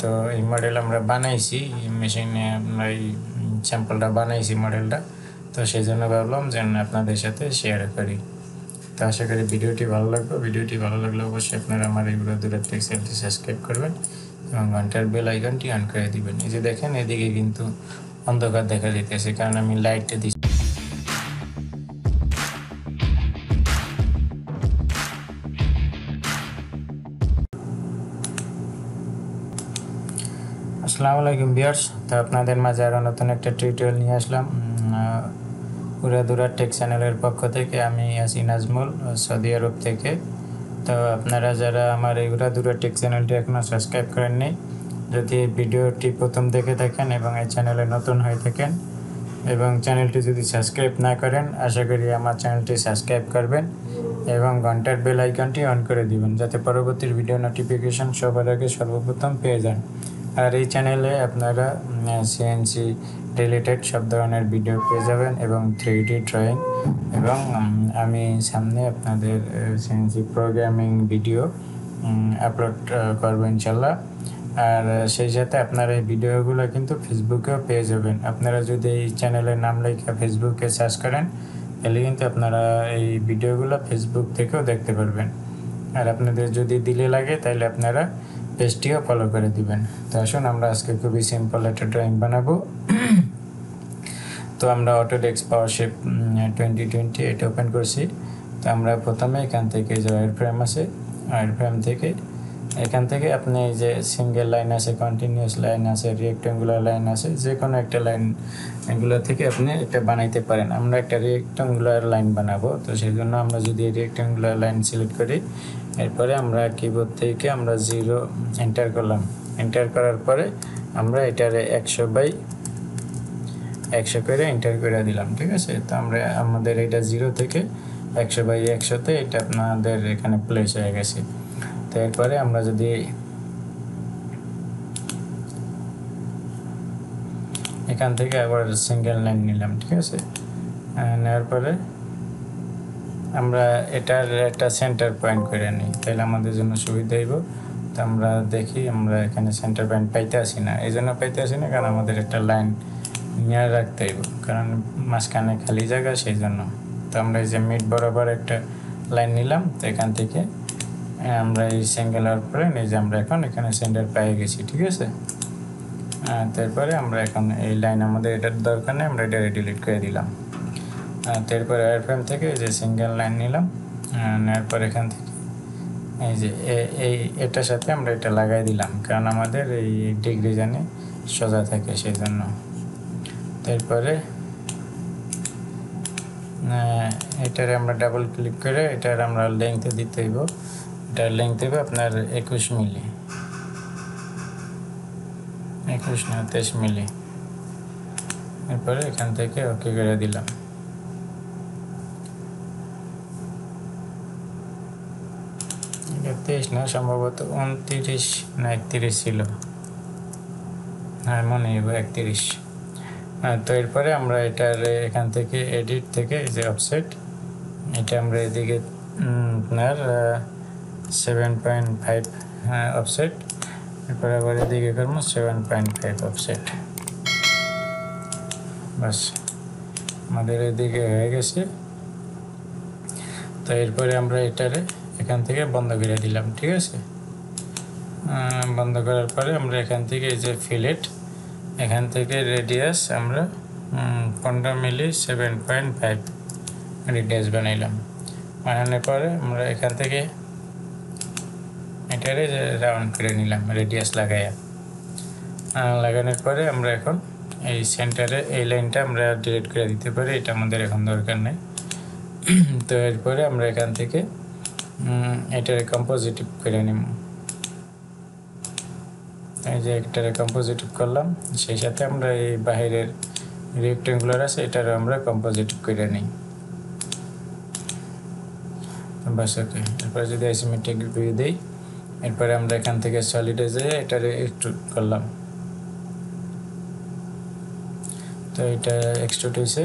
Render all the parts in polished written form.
তো এই মডেল আমরা বানাইছি মেশিনে, আমরা এই স্যাম্পলটা বানাইছি মডেলটা, তো সেই জন্য ভাবলাম যে আপনাদের সাথে শেয়ার করি। তো আশা করি ভিডিওটি ভালো লাগবে। ভিডিওটি ভালো লাগলে অবশ্যই আপনারা আমার এই Ura Dhura Tech চ্যানেলটি সাবস্ক্রাইব করবেন এবং ঘন্টার বেল আইকনটি অন করে দিবেন। এই যে দেখেন এদিকে কিন্তু অন্ধকার দেখা যেতেছে, কারণ আমি লাইটটা দিচ্ছি। আসসালামু আলাইকুম ভিউয়ার্স, তো আপনাদের মাঝে আরও নতুন একটা টিউটোরিয়াল নিয়ে আসলাম Ura Dhura Tech চ্যানেলের পক্ষ থেকে। আমি আছি নাজমুল, সৌদি আরব থেকে। তো আপনারা যারা আমার এই Ura Dhura Tech চ্যানেলটি এখনও সাবস্ক্রাইব করেননি, যদি ভিডিওটি প্রথম দেখে থাকেন এবং এই চ্যানেলে নতুন হয়ে থাকেন এবং চ্যানেলটি যদি সাবস্ক্রাইব না করেন, আশা করি আমার চ্যানেলটি সাবস্ক্রাইব করবেন এবং ঘন্টার বেল আইকনটি অন করে দিবেন, যাতে পরবর্তী ভিডিও নোটিফিকেশন সবার আগে সর্বপ্রথম পেয়ে যান। আর এই চ্যানেলে আপনারা CNC রিলেটেড সব ধরনের ভিডিও পেয়ে যাবেন এবং 3D ড্রয়িং, এবং আমি সামনে আপনাদের CNC প্রোগ্রামিং ভিডিও আপলোড করবো ইনশাল্লাহ। আর সেই সাথে আপনারা এই ভিডিওগুলো কিন্তু ফেসবুকেও পেয়ে যাবেন। আপনারা যদি এই চ্যানেলের নাম লেখা ফেসবুকে সার্চ করেন, তাহলে কিন্তু আপনারা এই ভিডিওগুলো ফেসবুক থেকেও দেখতে পারবেন। আর আপনাদের যদি দিলে লাগে তাহলে আপনারা পেজটিও ফলো করে দিবেন। তো আসুন আমরা আজকে খুবই সিম্পল একটা ড্রয়িং বানাবো। তো আমরা Autodesk Powershape 2020 এটা ওপেন করছি। তো আমরা প্রথমে এখান থেকে যে ওয়্যার ফ্রেম আছে, ওয়্যার ফ্রেম থেকে এখান থেকে আপনি এই যে সিঙ্গেল লাইন আছে, কন্টিনিউয়াস লাইন আছে, রেক্ট্যাঙ্গুলার লাইন আছে, যে কোনো একটা লাইন এগুলো থেকে আপনি এটা বানাইতে পারেন। আমরা একটা রেক্ট্যাঙ্গুলার লাইন বানাবো, তো সেই জন্য আমরা যদি রেক্ট্যাঙ্গুলার লাইন সিলেক্ট করি, এরপরে আমরা কিবোর্ড থেকে আমরা 0 এন্টার করলাম। এন্টার করার পরে আমরা এটারে 100/100 করে এন্টার করে দিলাম, ঠিক আছে। তো আমরা আমাদের এটা 0 থেকে 100/100তে এটা আপনাদের এখানে প্লেস হয়ে গেছে। তো এরপরে আমরা যদি এখান থেকে আবার সিঙ্গেল লাইন নিলাম, ঠিক আছে। নেওয়ার পরে আমরা এটার একটা সেন্টার পয়েন্ট করে নিই, তাহলে আমাদের জন্য সুবিধা হইব। তো আমরা দেখি আমরা এখানে সেন্টার পয়েন্ট পাইতে আসি না। এই জন্য পাইতে আসি না কারণ আমাদের একটা লাইন নিয়ে রাখতে হইব, কারণ মাঝখানে খালি জায়গা, সেই জন্য। তো আমরা এই যে মিড বরাবর একটা লাইন নিলাম। তো এখান থেকে আমরা এই সিঙ্গেল হওয়ার পরে এই যে আমরা এখন এখানে সেন্টার পেয়ে গেছি, ঠিক আছে। তারপরে আমরা এখন এই লাইন আমাদের এটার দরকার নেই, আমরা এটা ডিলিট করে দিলাম। তারপরে ওয়্যার ফ্রেম থেকে এই যে সিঙ্গেল লাইন নিলাম, নেওয়ার পর এখান থেকে এই যে এটার সাথে আমরা এটা লাগাই দিলাম, কারণ আমাদের এই ডিগ্রি জানে সোজা থাকে, সেই জন্য। তারপরে এটারে আমরা ডাবল ক্লিক করে এটার আমরা লেংথে দিতে হইব। এটার লেংথ হবে আপনার 21 মিলি, 21 না 23 মিলি। এরপরে এখান থেকে ওকে করে দিলাম। এটা 23 না, সম্ভবত 29 না 31 ছিল, হ্যাঁ মনে হইব 31। তো এরপরে আমরা এটার এখান থেকে এডিট থেকে এই যে অফসেট, এটা আমরা এদিকে আপনার 7.5 অফসেট, এরপরে আবার এদিকে করবো 7.5 অফসেট। বাস আমাদের এদিকে হয়ে গেছে। তো এরপরে আমরা এটারে এখান থেকে বন্ধ করে দিলাম, ঠিক আছে। বন্ধ করার পরে আমরা এখান থেকে এই যে ফিলেট, এখান থেকে রেডিয়াস আমরা 15 মিলি 7.5 রেডিয়াস বানাইলাম। বানানোর পরে আমরা এখান থেকে এটারে রাউন্ড করে নিলাম রেডিয়াস লাগাইয়া। লাগানোর পরে আমরা এখন এই সেন্টারে এই লাইনটা আমরা ডিলিট করে দিতে পারি, এটা আমাদের এখন দরকার নেই। তো এরপরে আমরা এখান থেকে এটারে কম্পোজিটিভ করে নিব। এই যে এটারে কম্পোজিটিভ করলাম, সেই সাথে আমরা এই বাহিরের রেক্ট্যাঙ্গুলার আছে এটারে আমরা কম্পোজিটিভ করে নিই। বাস ওকে। এরপরে যদি আইসোমেট্রিক ভিউ দেই, এরপরে আমরা এখান থেকে সলিডে যেয়ে এটারে এক্সট্রুড করলাম। তো এটা এক্সট্রুড হয়েছে,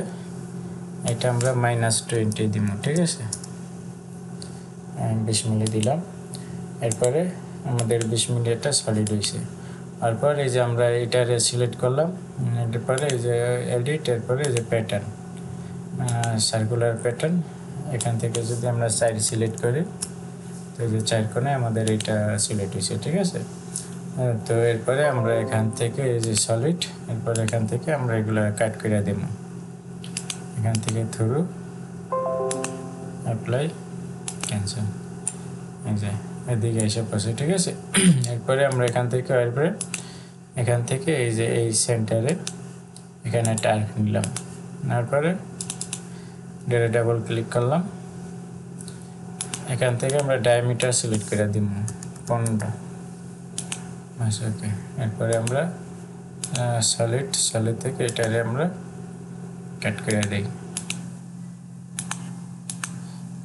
এটা আমরা -20 দিব, ঠিক আছে। 20 মিলি দিলাম। এরপরে আমাদের 20 মিলি এটা সলিড হয়েছে। তারপর এই যে আমরা এটারে সিলেক্ট করলাম, এরপরে এই যে এডিট, এরপরে এই যে প্যাটার্ন, সার্কুলার প্যাটার্ন, এখান থেকে যদি আমরা সাইড সিলেক্ট করি তো এই যে 4 কোণে আমাদের এটা সিলেক্ট হয়েছে, ঠিক আছে। তো এরপরে আমরা এখান থেকে এই যে সলিড, এরপর এখান থেকে আমরা এগুলো কাট করে দেব, এখান থেকে থ্রু, অ্যাপ্লাই, ক্যান্সেল, এই যে এদিকে এসে পড়ছে, ঠিক আছে। এরপরে আমরা এখান থেকে এই যে এই সেন্টারে এখানে একটা আর্ক নিলাম, তারপরে ডাবল ক্লিক করলাম, এখান থেকে আমরা ডায়ামিটার সিলেক্ট করে দিব 15, ওকে। এরপরে আমরা সলিড থেকে এটারে আমরা কাট করে দিই,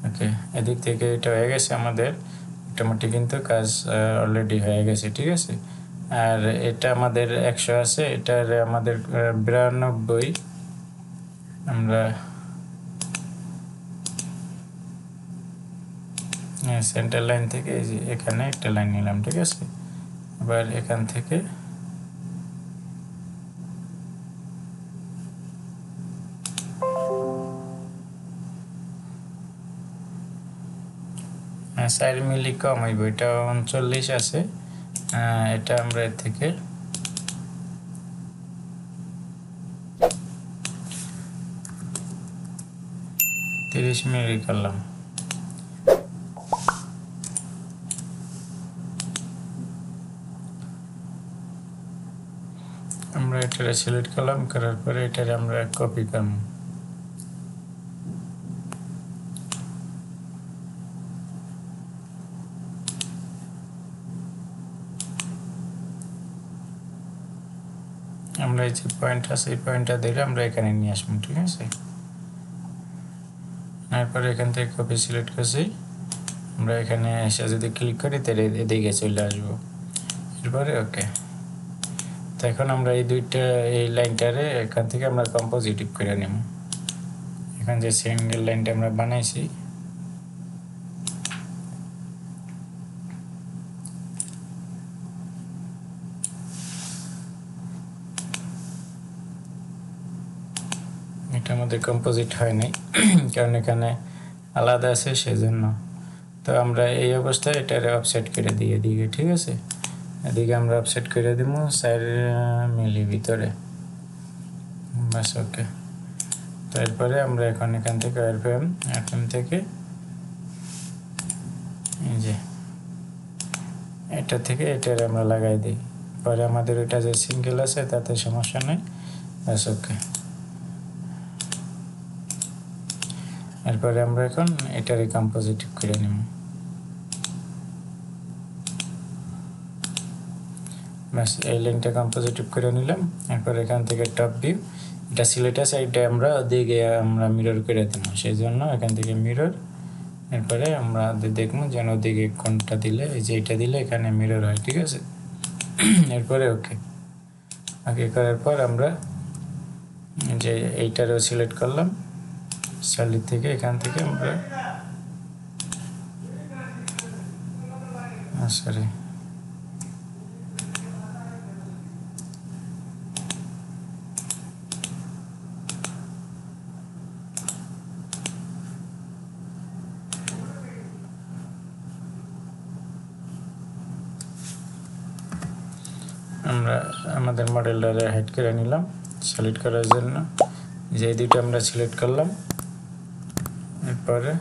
ওকে। এদিক থেকে এটা হয়ে গেছে আমাদের মোটামুটি, কিন্তু কাজ অলরেডি হয়ে গেছে, ঠিক আছে। আর এটা আমাদের 100 আছে, এটার আমাদের 92, আমরা সেন্টার লাইন থেকে এই যে এখানে একটা লাইন নিলাম, ঠিক আছে। এবার এখান থেকে সাইড মিলি কম হইব, এটা 39 আছে, এটা আমরা এর থেকে 30 মিলি করলাম। আমরা এটা সিলেক্ট করলাম, করার পরে এটারে আমরা কপি করব, আমরা এই যে পয়েন্ট আছে এই পয়েন্টটা দিলে আমরা এখানে নিয়ে আসবো, ঠিক আছে। তারপরে এখান থেকে কপি সিলেক্ট করছি, আমরা এখানে এসে যদি ক্লিক করি তাহলে এদিকে চলে আসবো, এরপরে ওকে। তো এখন আমরা এই দুইটা এই লাইনটারে এখান থেকে আমরা কম্পোজিটিভ করে নেব, এখন যে সিঙ্গেল লাইনটা আমরা বানাইছি এটা আমাদের কম্পোজিট হয় নাই, কারণ এখানে আলাদা আছে সেজন্য। তো আমরা এই অবস্থায় এটারে অফসেট করে দিই এদিকে, ঠিক আছে। এদিকে আমরা অফসেট করে দিব 4 মিলি ভিতরে, বাস, ওকে। তারপরে আমরা এখন এখান থেকে এরফ্রেম থেকে এই যে এটা থেকে এটারে আমরা লাগাই দিই, পরে আমাদের এটা যে সিঙ্গেল আছে তাতে সমস্যা নেই, বাস, ওকে। এরপরে আমরা এখন এটারে কম্পোজিটিভ করে নিব, বাস, এই লাইনটা কম্পোজিটিভ করে নিলাম। এরপর এখান থেকে টপ ভিউ, এটা সিলেক্ট আছে, এটা আমরা ওদিকে আমরা মিরর করে দেব, সেই জন্য এখান থেকে মিরর, এরপরে আমরা দেখবো যেন ওদিকে কোনটা দিলে, এই যে এটা দিলে এখানে মিরর হয়, ঠিক আছে। এরপরে ওকে করার পর আমরা যে এইটারও সিলেক্ট করলাম, সলিড থেকে এখান থেকে আমরা সরি আমরা আমাদের মডেলটারে হাইড করে নিলাম সিলেক্ট করার জন্য, যে দুটো আমরা সিলেক্ট করলাম। এরপরে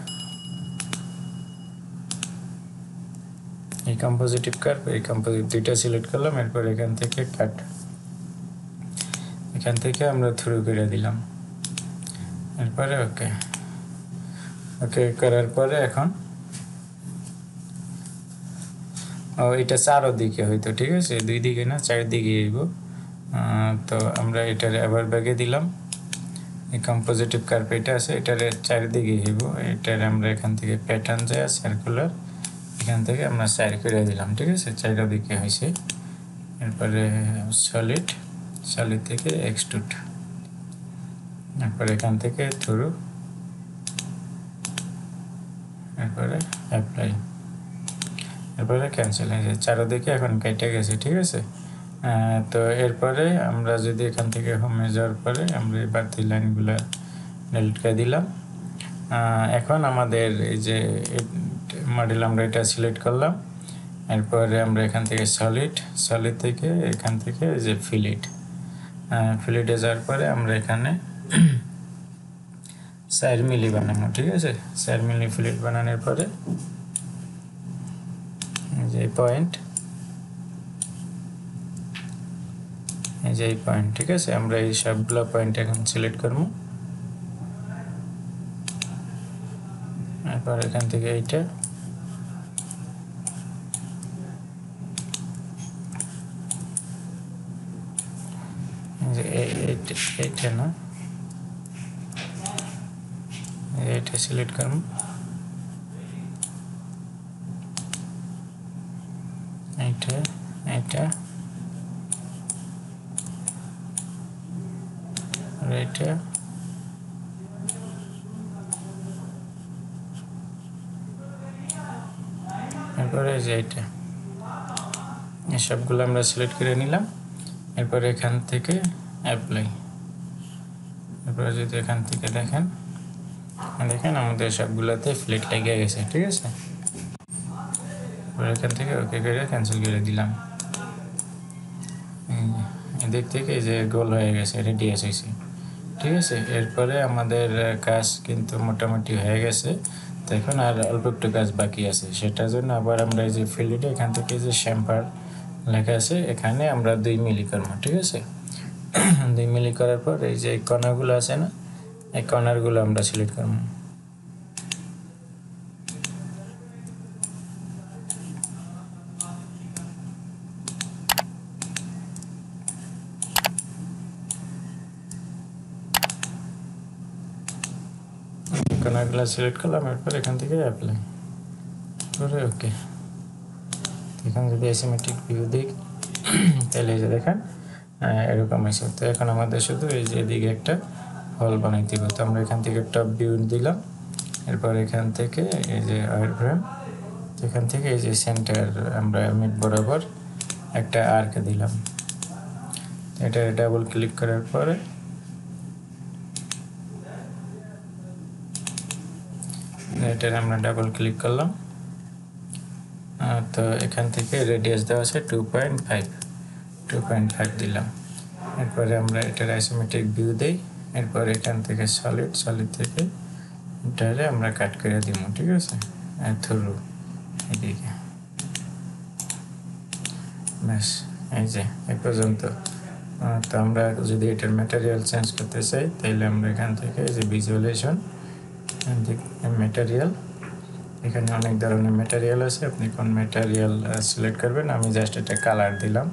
এই কম্পোজিটিভ কার্ভ, এই কম্পোজিট দুইটা সিলেক্ট করলাম। এরপর এখান থেকে কাট, এখান থেকে আমরা থ্রু করে দিলাম। এরপরে ওকে করার পরে এখন এটা চারদিকে হইতো, ঠিক আছে, দুই দিকে না চারদিকে হইব। তো আমরা এটার আবার ব্যাগে দিলাম, এই কম্পোজিটিভ কার্ভ এটা আছে, এটার চারদিকে হইব। এটার আমরা এখান থেকে প্যাটার্ন যায় সার্কুলার, এখান থেকে আমরা চার করে দিলাম, ঠিক আছে, চারদিকে হয়েছে। এরপরে সলিড থেকে এক্সট্রুড, এরপরে এখান থেকে থ্রু, এরপরে অ্যাপ্লাই, এরপরে ক্যান্সেল হয়ে যায়। চারদিকে এখন কেটে গেছে, ঠিক আছে। তো এরপরে আমরা যদি এখান থেকে হোমে যাওয়ার পরে আমরা এই বাড়তি লাইনগুলো ডিলিট করে দিলাম। এখন আমাদের এই যে মডেল আমরা এটা সিলেক্ট করলাম, এরপরে আমরা এখান থেকে সলিড থেকে এখান থেকে এই যে ফিলিটে যাওয়ার পরে আমরা এখানে 4 মিলি বানাবো। ঠিক আছে, 4 মিলি ফিলিট বানানোর পরে যে পয়েন্ট, এই যে পয়েন্ট, ঠিক আছে, আমরা এই সবগুলো পয়েন্ট এখন সিলেক্ট করব। এরপর এখান থেকে এইটা, এইটা না, এইটা সিলেক্ট করব। এইটা এইটা আর এইটা, এরপরে এই যে এইটা, এই সবগুলো আমরা সিলেক্ট করে নিলাম। এরপরে এখান থেকে অ্যাপ্লাই, এরপরে যদি এখান থেকে দেখেন আমাদের সবগুলোতে ফিলিট লেগে গেছে। ঠিক আছে, এরপরে এখান থেকে ওকে করে ক্যান্সেল করে দিলাম। এদিক থেকে যে গোল হয়ে গেছে, রেডিয়াস হয়েছে। ঠিক আছে, এরপরে আমাদের কাজ কিন্তু মোটামুটি হয়ে গেছে। তো এখন আর অল্প একটু কাজ বাকি আছে, সেটার জন্য আবার আমরা এই যে ফিল্ডে এখান থেকে যে শ্যাম্পার লেখা আছে এখানে আমরা 2 মিলি করবো। ঠিক আছে, 2 মিলি করার পর এই যে কর্নারগুলো আছে না, এই কর্নারগুলো আমরা সিলেক্ট করবো। কর্নারগুলো সিলেক্ট করলাম, এরপর এখান থেকে অ্যাপ্লাই করে ওকে। এখন যদি অ্যাসিমেট্রিক ভিউ দিই তাহলে এই যে দেখেন এরকম হয়েছে। তো এখন আমাদের শুধু এই যে এদিকে একটা হল বানাইতে হবে। তো আমরা এখান থেকে টপ ভিউ দিলাম, এরপর এখান থেকে এই যে ওয়্যার ফ্রেম, এখান থেকে এই যে সেন্টার আমরা মিড বরাবর একটা আর্ক দিলাম। এটা ডাবল ক্লিক করার পরে এটার আমরা ডাবল ক্লিক করলাম। তো এখান থেকে রেডিয়াস দেওয়া আছে 2.5 দিলাম। এরপরে আমরা এটার আইসোমেট্রিক ভিউ দেই, এরপর এখান থেকে সলিড থেকে এটারে আমরা কাট করে দিব। ঠিক আছে, থ্রু এদিকে, ব্যাস এই যে এই পর্যন্ত। তো আমরা যদি এটার ম্যাটেরিয়াল চেঞ্জ করতে চাই তাহলে আমরা এখান থেকে যে ভিজুয়ালাইজেশন ম্যাটেরিয়াল, এখানে অনেক ধরনের ম্যাটেরিয়াল আছে, আপনি কোন ম্যাটেরিয়াল সিলেক্ট করবেন। আমি জাস্ট এটা কালার দিলাম,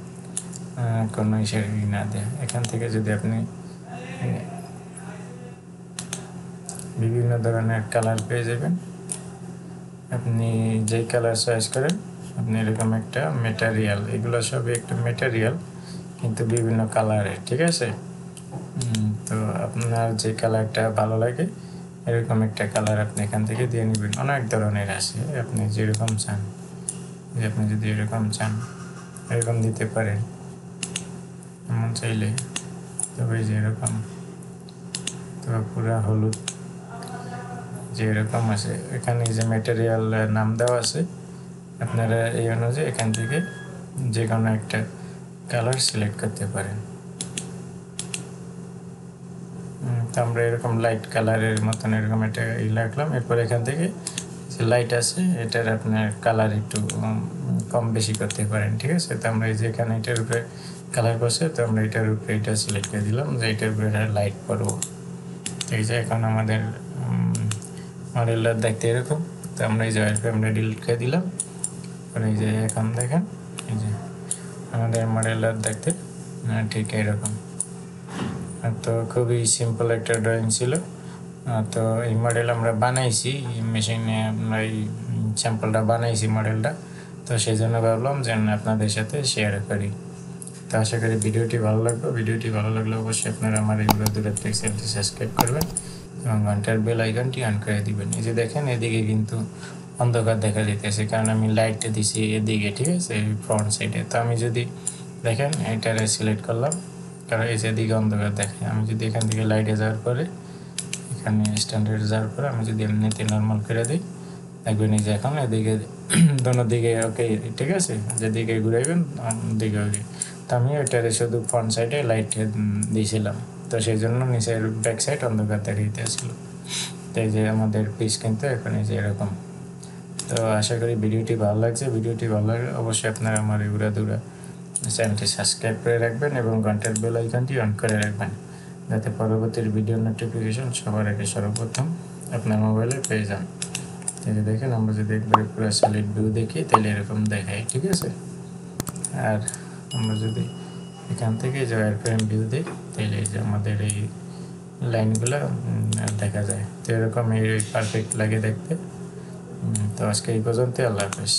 কোনো ইসের না দেয়। এখান থেকে যদি আপনি বিভিন্ন ধরনের কালার পেয়ে যাবেন, আপনি যেই কালার চয়েস করেন আপনি এরকম একটা ম্যাটেরিয়াল, এগুলো সবই একটা ম্যাটেরিয়াল কিন্তু বিভিন্ন কালারের। ঠিক আছে, তো আপনার যে কালারটা ভালো লাগে এরকম একটা কালার আপনি এখান থেকে দিয়ে নেবেন। অনেক ধরনের আছে, আপনি যেরকম চান, আপনি যদি এরকম চান এরকম দিতে পারেন, এমন চাইলে। তবে যে এরকম, তবে পুরা হলুদ যে এরকম আছে, এখানে যে ম্যাটেরিয়াল নাম দেওয়া আছে, আপনারা এই অনুযায়ী এখান থেকে যে কোনো একটা কালার সিলেক্ট করতে পারেন। তো আমরা এরকম লাইট কালারের মতন এরকম একটা রাখলাম। এরপর এখান থেকে যে লাইট আছে এটার আপনার কালার একটু কম বেশি করতে পারেন। ঠিক আছে, তো আমরা এই যে এখানে এটার উপরে কালার করছে, তো আমরা এটার উপরে এটা সিলেক্ট করে দিলাম যে এটার উপরে লাইট পড়ব। এই যে এখন আমাদের মডেলটা দেখতে এরকম। তো আমরা এই যে আমরা ডিলিট করে দিলাম। আর এই যে এখন দেখেন এই যে আমাদের মডেলটা দেখতে ঠিক এরকম। তো খুবই সিম্পল একটা ড্রয়িং ছিল। তো এই মডেল আমরা বানাইছি মেশিনে, আমরা এই স্যাম্পলটা বানাইছি মডেলটা। তো সেই জন্য ভাবলাম যে আপনাদের সাথে শেয়ার করি। তো আশা করি ভিডিওটি ভালো লাগবে। ভিডিওটি ভালো লাগলে অবশ্যই আপনারা আমার এই উড়া ধুরা টেক চ্যানেলটি সাবস্ক্রাইব করবেন এবং ঘন্টার বেল আইকনটি অন করে দিবেন। এই যে দেখেন এদিকে কিন্তু অন্ধকার দেখা যেতেছে, কারণ আমি লাইটটা দিছি এদিকে। ঠিক আছে, ফ্রন্ট সাইডে। তো আমি যদি দেখেন এটারে সিলেক্ট করলাম, কারণ এই যে দিকে অন্ধকার দেখে। আমি যদি এখান থেকে লাইটে যাওয়ার পরে এখানে স্ট্যান্ডার্ড যাওয়ার পরে আমি যদি এমনিতে নর্মাল করে দিই, দেখবেন এই যে এখন এদিকে দোনো দিকে ওকে, ঠিক আছে, যেদিকে ঘুরাইবেন দিকে ওকে। তো আমি ওইটারে শুধু ফ্রন্ট সাইডে লাইট দিয়েছিলাম, তো সেই জন্য নিচের ব্যাক সাইড অন্ধকার দেখাইতে আসছিল। তো এই যে আমাদের পিস কিন্তু এখন এই যে এরকম। তো আশা করি ভিডিওটি ভালো লাগছে। ভিডিওটি ভালো লাগলে অবশ্যই আপনারা আমার উড়া ধুরা চ্যানেলটি সাবস্ক্রাইব করে রাখবেন এবং ঘন্টার বেল আইকনটি অন করে রাখবেন, যাতে পরবর্তী ভিডিও নোটিফিকেশন সবার আগে সর্বপ্রথম আপনার মোবাইলে পেয়ে যান। তাহলে দেখেন আমরা যদি একবারে পুরো সলিড ভিউ দেখি তাহলে এরকম দেখায়, ঠিক আছে। আর আমরা যদি এখান থেকে যে ওয়্যারফ্রেম ভিউ দিই তাহলে এই যে আমাদের এই লাইনগুলো দেখা যায়। তো এরকম এই পারফেক্ট লাগে দেখতে। তো আজকে এই পর্যন্ত, আল্লাহ হাফেজ।